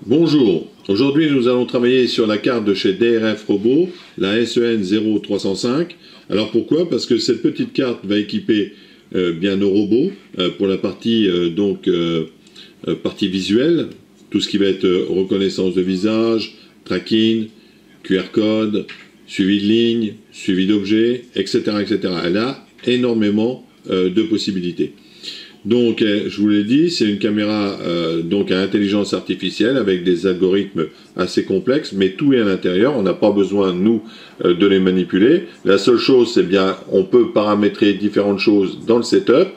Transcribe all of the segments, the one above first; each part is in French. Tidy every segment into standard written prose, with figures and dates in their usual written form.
Bonjour, aujourd'hui nous allons travailler sur la carte de chez DRF Robot, la SEN 0305. Alors pourquoi? Parce que cette petite carte va équiper bien nos robots pour la partie partie visuelle, tout ce qui va être reconnaissance de visage, tracking, QR code, suivi de ligne, suivi d'objets, etc., etc. Elle a énormément de possibilités. Donc, je vous l'ai dit, c'est une caméra donc à intelligence artificielle avec des algorithmes assez complexes, mais tout est à l'intérieur. On n'a pas besoin, nous, de les manipuler. La seule chose, c'est bien, on peut paramétrer différentes choses dans le setup.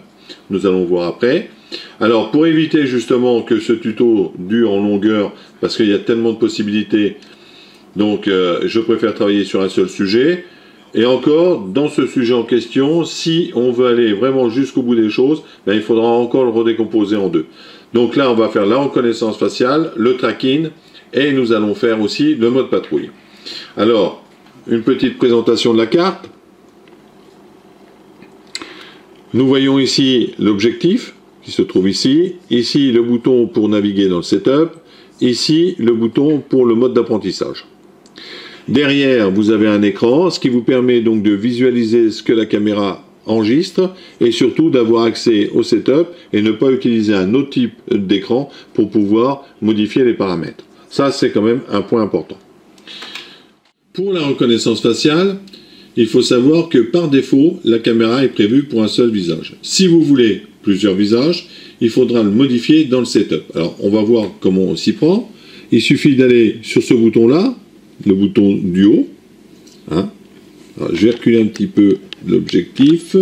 Nous allons voir après. Alors, pour éviter justement que ce tuto dure en longueur, parce qu'il y a tellement de possibilités, donc je préfère travailler sur un seul sujet. Et encore, dans ce sujet en question, si on veut aller vraiment jusqu'au bout des choses, ben, il faudra encore le redécomposer en deux. Donc là, on va faire la reconnaissance faciale, le tracking, et nous allons faire aussi le mode patrouille. Alors, une petite présentation de la carte. Nous voyons ici l'objectif, qui se trouve ici. Ici, le bouton pour naviguer dans le setup. Ici, le bouton pour le mode d'apprentissage. Derrière, vous avez un écran, ce qui vous permet donc de visualiser ce que la caméra enregistre et surtout d'avoir accès au setup et ne pas utiliser un autre type d'écran pour pouvoir modifier les paramètres. Ça, c'est quand même un point important. Pour la reconnaissance faciale, il faut savoir que par défaut, la caméra est prévue pour un seul visage. Si vous voulez plusieurs visages, il faudra le modifier dans le setup. Alors, on va voir comment on s'y prend. Il suffit d'aller sur ce bouton-là, le bouton du haut. Hein. Alors, je vais reculer un petit peu l'objectif.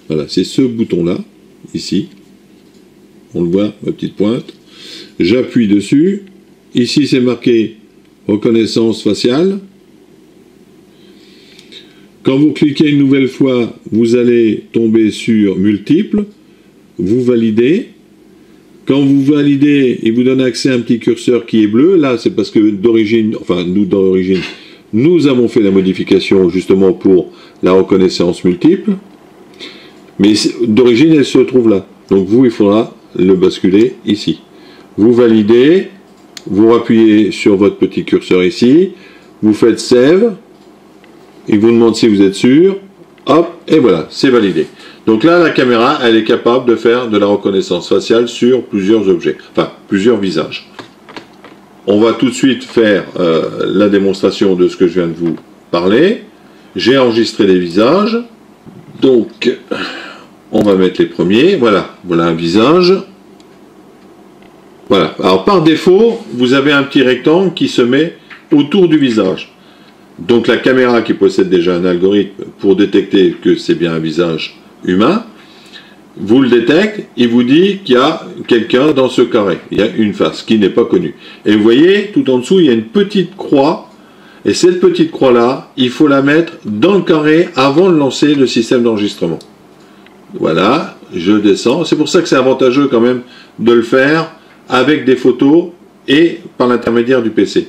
Voilà, c'est ce bouton-là, ici. On le voit, ma petite pointe. J'appuie dessus. Ici, c'est marqué reconnaissance faciale. Quand vous cliquez une nouvelle fois, vous allez tomber sur multiple. Vous validez. Quand vous validez, il vous donne accès à un petit curseur qui est bleu. Là, c'est parce que d'origine, enfin, nous, d'origine, nous avons fait la modification justement pour la reconnaissance multiple. Mais d'origine, elle se trouve là. Donc vous, il faudra le basculer ici. Vous validez, vous appuyez sur votre petit curseur ici, vous faites Save, il vous demande si vous êtes sûr, hop, et voilà, c'est validé. Donc là, la caméra, elle est capable de faire de la reconnaissance faciale sur plusieurs objets, enfin, plusieurs visages. On va tout de suite faire la démonstration de ce que je viens de vous parler. J'ai enregistré les visages. Donc, on va mettre les premiers. Voilà, voilà un visage. Voilà. Alors, par défaut, vous avez un petit rectangle qui se met autour du visage. Donc, la caméra qui possède déjà un algorithme pour détecter que c'est bien un visage humain, vous le détecte, il vous dit qu'il y a quelqu'un dans ce carré, il y a une face qui n'est pas connue. Et vous voyez, tout en dessous, il y a une petite croix, et cette petite croix-là, il faut la mettre dans le carré avant de lancer le système d'enregistrement. Voilà, je descends. C'est pour ça que c'est avantageux quand même de le faire avec des photos et par l'intermédiaire du PC.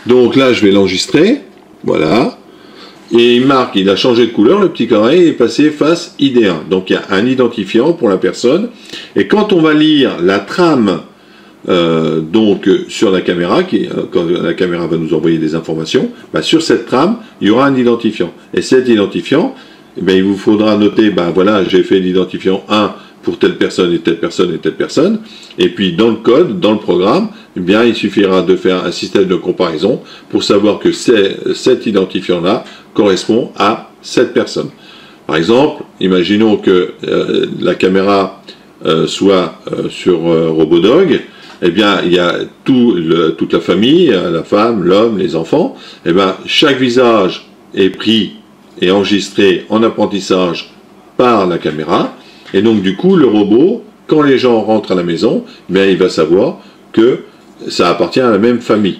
Donc là, je vais l'enregistrer, voilà. Et il marque, il a changé de couleur, le petit carré est passé face ID1. Donc il y a un identifiant pour la personne. Et quand on va lire la trame sur la caméra, quand la caméra va nous envoyer des informations, bah, sur cette trame, il y aura un identifiant. Et cet identifiant, eh bien, il vous faudra noter, bah, voilà, j'ai fait l'identifiant 1 pour telle personne et telle personne et telle personne. Et puis dans le code, dans le programme, eh bien, il suffira de faire un système de comparaison pour savoir que cet identifiant-là correspond à cette personne. Par exemple, imaginons que la caméra soit sur Robodog, eh bien, il y a toute la famille, la femme, l'homme, les enfants. Eh bien, chaque visage est pris et enregistré en apprentissage par la caméra. Et donc, du coup, le robot, quand les gens rentrent à la maison, eh bien, il va savoir que ça appartient à la même famille,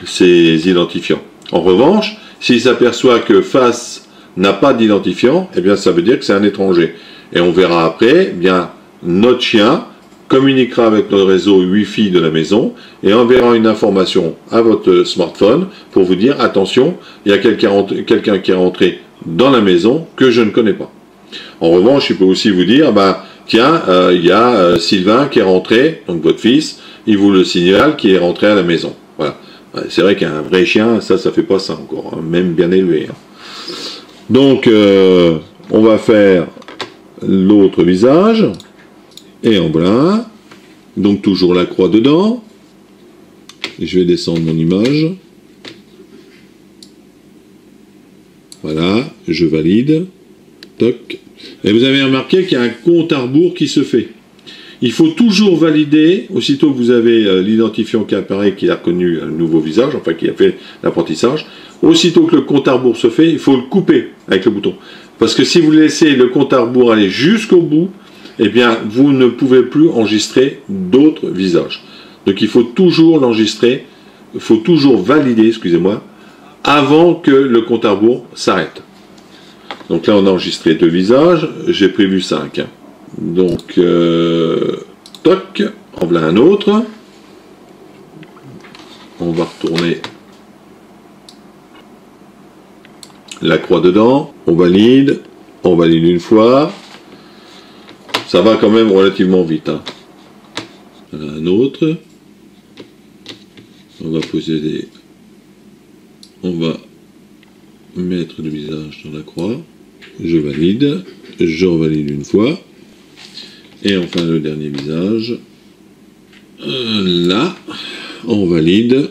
ces identifiants. En revanche, s'il s'aperçoit que face n'a pas d'identifiant, eh bien, ça veut dire que c'est un étranger. Et on verra après, eh bien, notre chien communiquera avec notre réseau Wi-Fi de la maison et enverra une information à votre smartphone pour vous dire, attention, il y a quelqu'un qui est rentré dans la maison que je ne connais pas. En revanche, il peut aussi vous dire, bah, tiens, il y a Sylvain qui est rentré, donc votre fils, il vous le signale qu'il est rentré à la maison. Voilà. C'est vrai qu'un vrai chien, ça fait pas ça encore, hein, même bien élevé. Hein. Donc, on va faire l'autre visage, et en voilà. Donc, toujours la croix dedans. Et je vais descendre mon image. Voilà, je valide. Toc. Et vous avez remarqué qu'il y a un compte à rebours qui se fait. Il faut toujours valider, aussitôt que vous avez l'identifiant qui apparaît, qui a reconnu un nouveau visage, enfin qui a fait l'apprentissage, aussitôt que le compte à rebours se fait, il faut le couper avec le bouton. Parce que si vous laissez le compte à rebours aller jusqu'au bout, eh bien, vous ne pouvez plus enregistrer d'autres visages. Donc il faut toujours l'enregistrer, il faut toujours valider, excusez-moi, avant que le compte à rebours s'arrête. Donc là, on a enregistré 2 visages, j'ai prévu 5. Hein. Donc, toc, en voilà un autre. On va retourner la croix dedans, on valide une fois. Ça va quand même relativement vite. Hein. Voilà un autre. On va poser des... On va mettre le visage dans la croix. Je valide. Je revalide une fois. Et enfin le dernier visage. Là. On valide.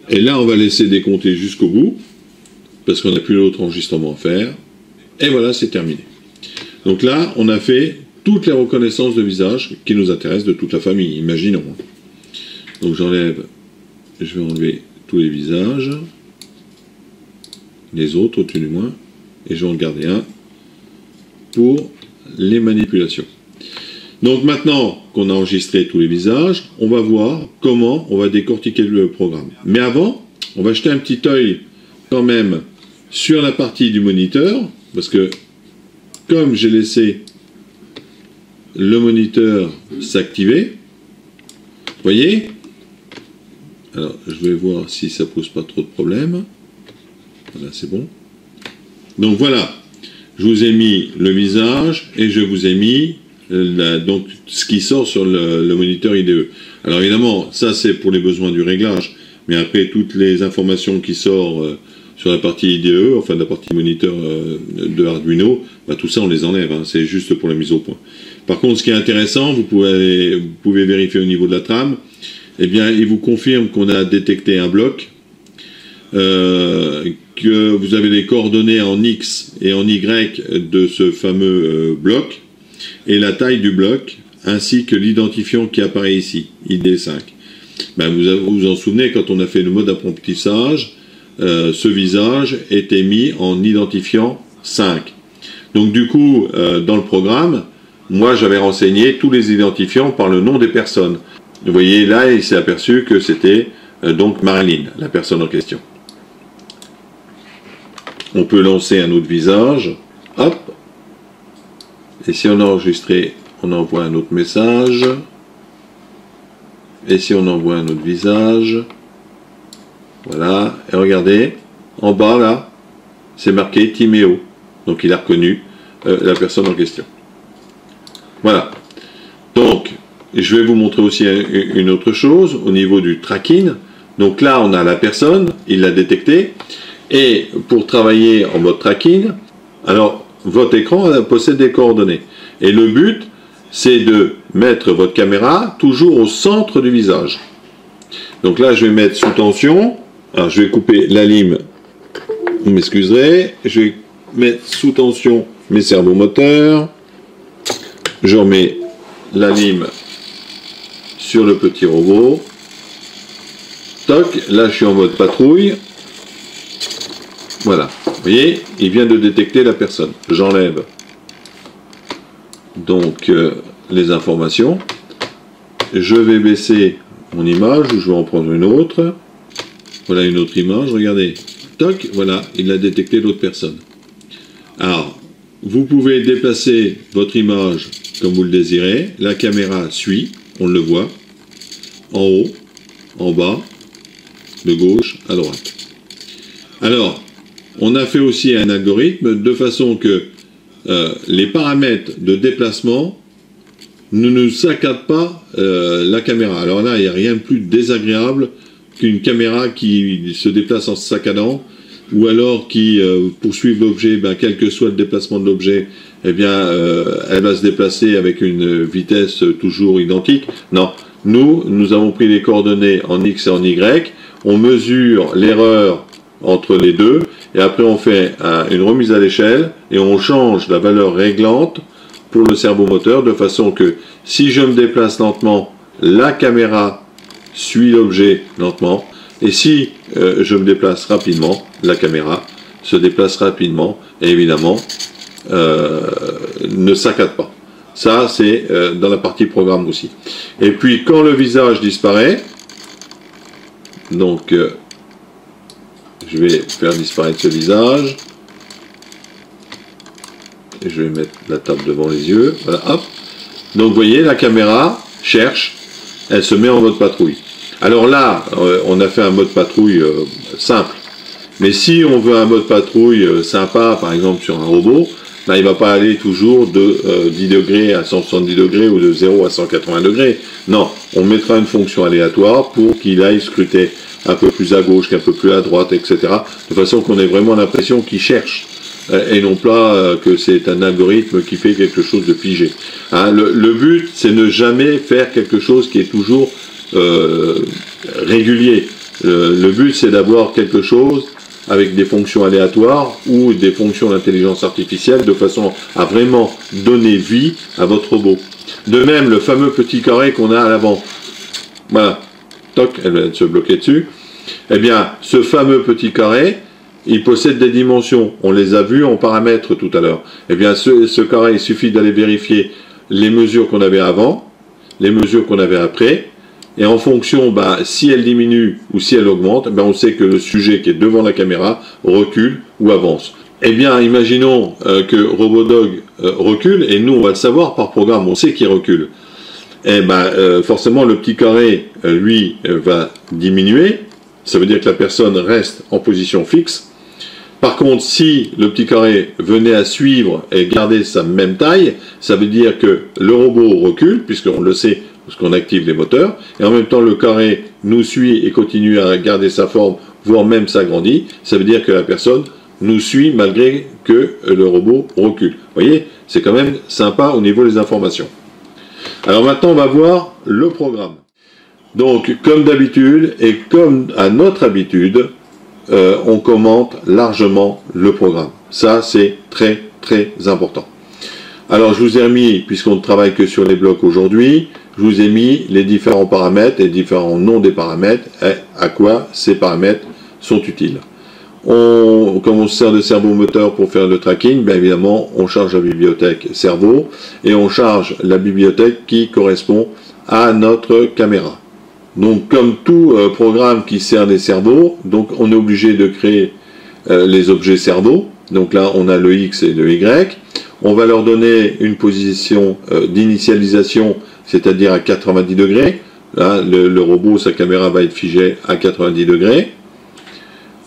Et là, on va laisser décompter jusqu'au bout. Parce qu'on n'a plus l'autre enregistrement à faire. Et voilà, c'est terminé. Donc là, on a fait toutes les reconnaissances de visage qui nous intéressent de toute la famille, imaginons. Donc j'enlève, je vais enlever tous les visages, les autres au-dessus du moins, et je vais en garder un pour les manipulations. Donc maintenant qu'on a enregistré tous les visages, on va voir comment on va décortiquer le programme. Mais avant, on va jeter un petit œil quand même sur la partie du moniteur, parce que comme j'ai laissé le moniteur s'activer, vous voyez, alors je vais voir si ça pose pas trop de problèmes. Voilà, c'est bon. Donc voilà, je vous ai mis le visage et je vous ai mis donc ce qui sort sur le moniteur IDE. Alors évidemment, ça c'est pour les besoins du réglage, mais après toutes les informations qui sortent sur la partie IDE, enfin la partie moniteur de Arduino, bah, tout ça on les enlève, hein, c'est juste pour la mise au point. Par contre, ce qui est intéressant, vous pouvez vérifier au niveau de la trame, eh bien, il vous confirme qu'on a détecté un bloc, que vous avez les coordonnées en X et en Y de ce fameux bloc, et la taille du bloc, ainsi que l'identifiant qui apparaît ici, ID5. Ben, vous vous en souvenez, quand on a fait le mode apprentissage, ce visage était mis en identifiant 5. Donc du coup, dans le programme, moi j'avais renseigné tous les identifiants par le nom des personnes. Vous voyez là, il s'est aperçu que c'était donc Marilyn, la personne en question. On peut lancer un autre visage, hop, et si on a enregistré, on envoie un autre message, et si on envoie un autre visage, voilà, et regardez, en bas là, c'est marqué Timéo, donc il a reconnu la personne en question. Voilà, donc je vais vous montrer aussi une autre chose au niveau du tracking. Donc là on a la personne, il l'a détecté, et pour travailler en mode tracking, alors votre écran possède des coordonnées, et le but c'est de mettre votre caméra toujours au centre du visage. Donc là je vais mettre sous tension, alors je vais couper la lime, vous m'excuserez, je vais mettre sous tension mes servomoteurs, je remets la lime sur le petit robot, toc, là je suis en mode patrouille, voilà, vous voyez, il vient de détecter la personne, j'enlève donc les informations, je vais baisser mon image, ou je vais en prendre une autre, voilà une autre image, regardez, toc, voilà, il a détecté l'autre personne. Alors, vous pouvez déplacer votre image comme vous le désirez, la caméra suit, on le voit, en haut, en bas, de gauche à droite. Alors, on a fait aussi un algorithme de façon que les paramètres de déplacement ne saccade pas la caméra. Alors là, il n'y a rien de plus désagréable qu'une caméra qui se déplace en saccadant, ou alors qui poursuit l'objet, quel que soit le déplacement de l'objet, elle va se déplacer avec une vitesse toujours identique. Non, nous avons pris les coordonnées en X et en Y, on mesure l'erreur entre les deux, et après on fait une remise à l'échelle, et on change la valeur réglante pour le servomoteur, de façon que si je me déplace lentement, la caméra suit l'objet lentement, et si je me déplace rapidement, la caméra se déplace rapidement, et évidemment ne saccade pas. Ça, c'est dans la partie programme aussi. Et puis, quand le visage disparaît, donc je vais faire disparaître ce visage, et je vais mettre la table devant les yeux, voilà, hop. Donc, vous voyez, la caméra cherche, elle se met en mode patrouille. Alors là, on a fait un mode patrouille simple. Mais si on veut un mode patrouille sympa, par exemple sur un robot, il ne va pas aller toujours de 10 degrés à 170 degrés ou de 0 à 180 degrés. Non, on mettra une fonction aléatoire pour qu'il aille scruter un peu plus à gauche, qu'un peu plus à droite, etc. De façon qu'on ait vraiment l'impression qu'il cherche. Et non pas que c'est un algorithme qui fait quelque chose de figé. Hein, le but, c'est ne jamais faire quelque chose qui est toujours régulier. Le but, c'est d'avoir quelque chose avec des fonctions aléatoires ou des fonctions d'intelligence artificielle, de façon à vraiment donner vie à votre robot. De même, le fameux petit carré qu'on a à l'avant. Voilà. Toc, elle vient de se bloquer dessus. Eh bien, ce fameux petit carré, il possède des dimensions. On les a vues en paramètres tout à l'heure. Eh bien, ce carré, il suffit d'aller vérifier les mesures qu'on avait avant, les mesures qu'on avait après, et en fonction, si elle diminue ou si elle augmente, on sait que le sujet qui est devant la caméra recule ou avance. Eh bien, imaginons que Robodog recule, et nous, on va le savoir par programme, on sait qu'il recule. Eh forcément, le petit carré, lui, va diminuer. Ça veut dire que la personne reste en position fixe. Par contre, si le petit carré venait à suivre et garder sa même taille, ça veut dire que le robot recule, puisqu'on le sait, parce qu'on active les moteurs, et en même temps le carré nous suit et continue à garder sa forme, voire même s'agrandit. Ça veut dire que la personne nous suit malgré que le robot recule. Vous voyez, c'est quand même sympa au niveau des informations. Alors maintenant, on va voir le programme. Donc, comme d'habitude, et comme à notre habitude, on commente largement le programme. Ça, c'est très, très important. Alors, je vous ai mis, puisqu'on ne travaille que sur les blocs aujourd'hui, je vous ai mis les différents paramètres et les différents noms des paramètres et à quoi ces paramètres sont utiles. Comme on se sert de servomoteur pour faire le tracking, bien évidemment, on charge la bibliothèque cerveau et on charge la bibliothèque qui correspond à notre caméra. Donc, comme tout programme qui sert des cerveaux, donc on est obligé de créer les objets cerveaux. Donc là, on a le X et le Y. On va leur donner une position d'initialisation, c'est-à-dire à 90 degrés. Là, le robot, sa caméra va être figée à 90 degrés.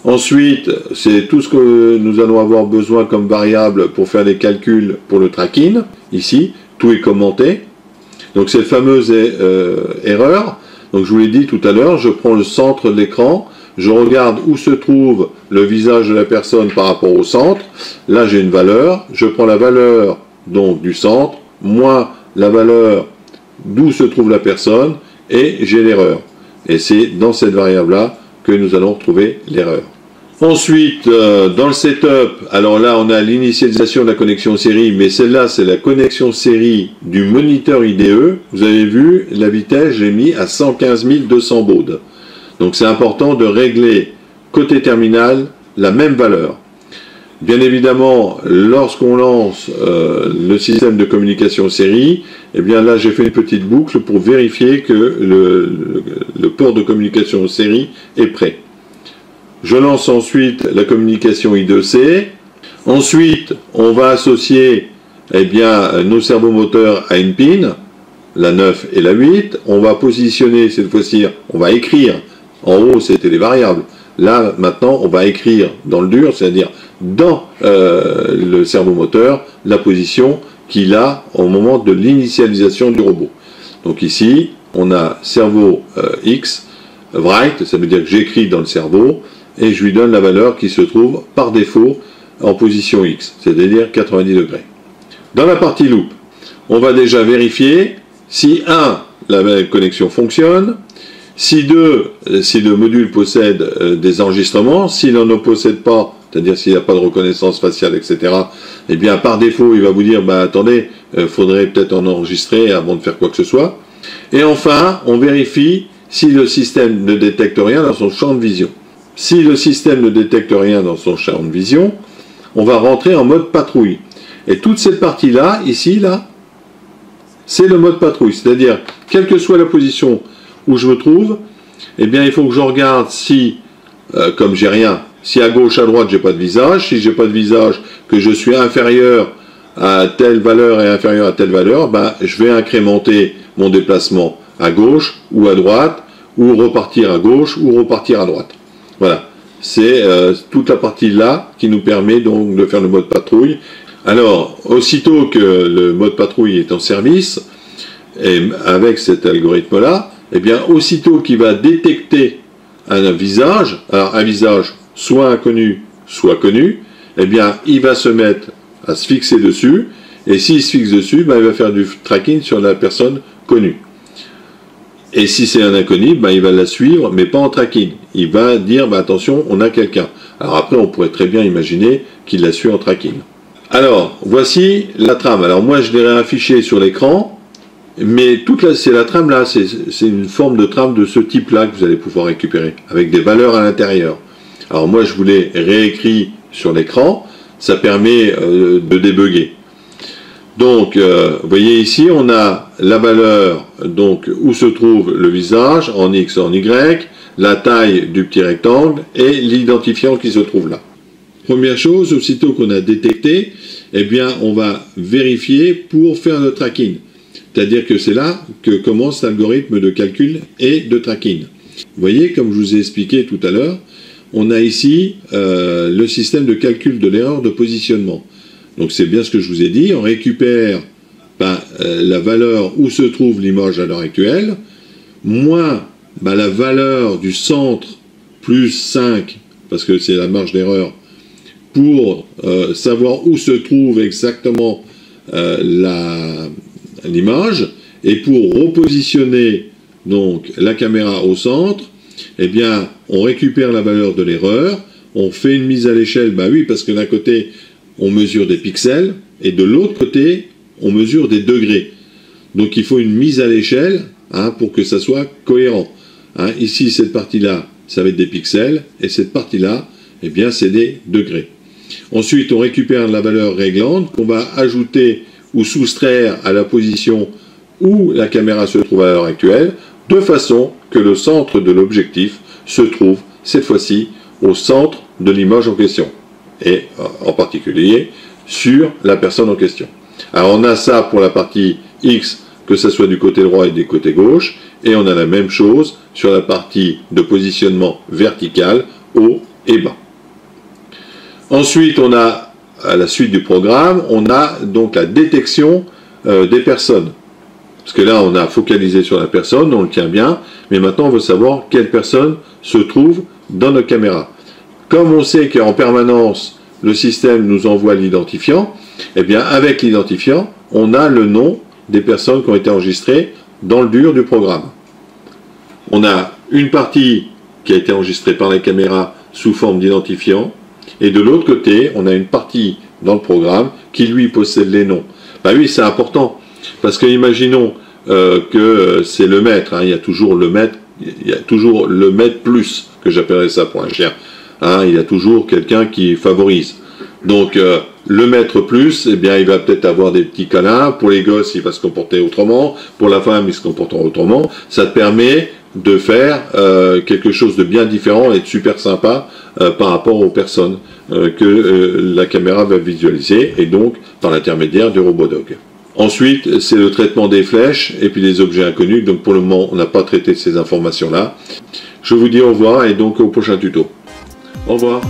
Ensuite, c'est tout ce que nous allons avoir besoin comme variable pour faire des calculs pour le tracking. Ici, tout est commenté. Donc, cette fameuse erreur. Donc, je vous l'ai dit tout à l'heure, je prends le centre de l'écran, je regarde où se trouve le visage de la personne par rapport au centre. Là, j'ai une valeur. Je prends la valeur donc du centre, moins la valeur d'où se trouve la personne, et j'ai l'erreur. Et c'est dans cette variable-là que nous allons retrouver l'erreur. Ensuite, dans le setup, alors là, on a l'initialisation de la connexion série, mais celle-là, c'est la connexion série du moniteur IDE. Vous avez vu, la vitesse, j'ai mis à 115 200 bauds. Donc, c'est important de régler côté terminal la même valeur. Bien évidemment, lorsqu'on lance le système de communication série, eh bien là, j'ai fait une petite boucle pour vérifier que le port de communication série est prêt. Je lance ensuite la communication I2C. Ensuite, on va associer nos servomoteurs à une pin, la 9 et la 8. On va positionner, cette fois-ci, on va écrire. En haut, c'était les variables. Là, maintenant, on va écrire dans le dur, c'est-à-dire dans le servomoteur, la position qu'il a au moment de l'initialisation du robot. Donc ici, on a cerveau X, write, ça veut dire que j'écris dans le cerveau, et je lui donne la valeur qui se trouve par défaut en position X, c'est-à-dire 90 degrés. Dans la partie loop, on va déjà vérifier si 1, la connexion fonctionne, si 2, si le module possède des enregistrements, s'il n'en possède pas, c'est-à-dire s'il n'y a pas de reconnaissance faciale, etc., eh bien par défaut, il va vous dire, bah attendez, faudrait peut-être en enregistrer avant de faire quoi que ce soit. Et enfin, on vérifie si le système ne détecte rien dans son champ de vision. Si le système ne détecte rien dans son champ de vision, on va rentrer en mode patrouille. Et toute cette partie-là, ici, là, c'est le mode patrouille. C'est-à-dire, quelle que soit la position où je me trouve, eh bien, il faut que je regarde si, comme j'ai rien, si à gauche, à droite, j'ai pas de visage. Si j'ai pas de visage, que je suis inférieur à telle valeur et inférieur à telle valeur, ben, je vais incrémenter mon déplacement à gauche ou à droite, ou repartir à gauche ou repartir à droite. Voilà, c'est toute la partie là qui nous permet donc de faire le mode patrouille. Alors, aussitôt que le mode patrouille est en service, et avec cet algorithme-là, eh bien, aussitôt qu'il va détecter un visage, alors un visage soit inconnu, soit connu, eh bien, il va se mettre à se fixer dessus, et s'il se fixe dessus, ben, il va faire du tracking sur la personne connue. Et si c'est un inconnu, ben, il va la suivre, mais pas en tracking. Il va dire, ben, attention, on a quelqu'un. Alors après, on pourrait très bien imaginer qu'il la suit en tracking. Alors, voici la trame. Alors moi, je l'ai réaffichée sur l'écran, mais c'est la trame là, c'est une forme de trame de ce type-là que vous allez pouvoir récupérer, avec des valeurs à l'intérieur. Alors moi, je vous l'ai réécrit sur l'écran, ça permet de débugger. Donc, vous voyez ici, on a la valeur, donc où se trouve le visage, en X, en Y, la taille du petit rectangle et l'identifiant qui se trouve là. Première chose, aussitôt qu'on a détecté, eh bien, on va vérifier pour faire le tracking. C'est-à-dire que c'est là que commence l'algorithme de calcul et de tracking. Vous voyez, comme je vous ai expliqué tout à l'heure, on a ici le système de calcul de l'erreur de positionnement. Donc c'est bien ce que je vous ai dit, on récupère la valeur où se trouve l'image à l'heure actuelle, moins la valeur du centre plus 5, parce que c'est la marge d'erreur, pour savoir où se trouve exactement l'image, et pour repositionner donc la caméra au centre, eh bien on récupère la valeur de l'erreur, on fait une mise à l'échelle, ben oui, parce que d'un côté on mesure des pixels, et de l'autre côté, on mesure des degrés. Donc il faut une mise à l'échelle pour que ça soit cohérent. Ici, cette partie-là, ça va être des pixels, et cette partie-là, eh bien, c'est des degrés. Ensuite, on récupère la valeur réglante qu'on va ajouter ou soustraire à la position où la caméra se trouve à l'heure actuelle, de façon que le centre de l'objectif se trouve, cette fois-ci, au centre de l'image en question. Et en particulier sur la personne en question. Alors on a ça pour la partie X, que ce soit du côté droit et du côté gauche, et on a la même chose sur la partie de positionnement vertical, haut et bas. Ensuite, on a, à la suite du programme, on a donc la détection des personnes. Parce que là, on a focalisé sur la personne, on le tient bien, mais maintenant on veut savoir quelle personne se trouve dans notre caméra. Comme on sait qu'en permanence, le système nous envoie l'identifiant, eh bien, avec l'identifiant, on a le nom des personnes qui ont été enregistrées dans le dur du programme. On a une partie qui a été enregistrée par la caméra sous forme d'identifiant, et de l'autre côté, on a une partie dans le programme qui, lui, possède les noms. Ben oui, c'est important, parce que imaginons que c'est le maître, il y a toujours le maître, il y a toujours le maître plus, que j'appellerais ça pour un chien. Il y a toujours quelqu'un qui favorise. Donc, le maître plus, eh bien, il va peut-être avoir des petits câlins. Pour les gosses, il va se comporter autrement. Pour la femme, il se comportera autrement. Ça te permet de faire quelque chose de bien différent et de super sympa par rapport aux personnes que la caméra va visualiser, et donc par l'intermédiaire du RoboDog. Ensuite, c'est le traitement des flèches et puis des objets inconnus. Donc, pour le moment, on n'a pas traité ces informations-là. Je vous dis au revoir et donc au prochain tuto. Au revoir.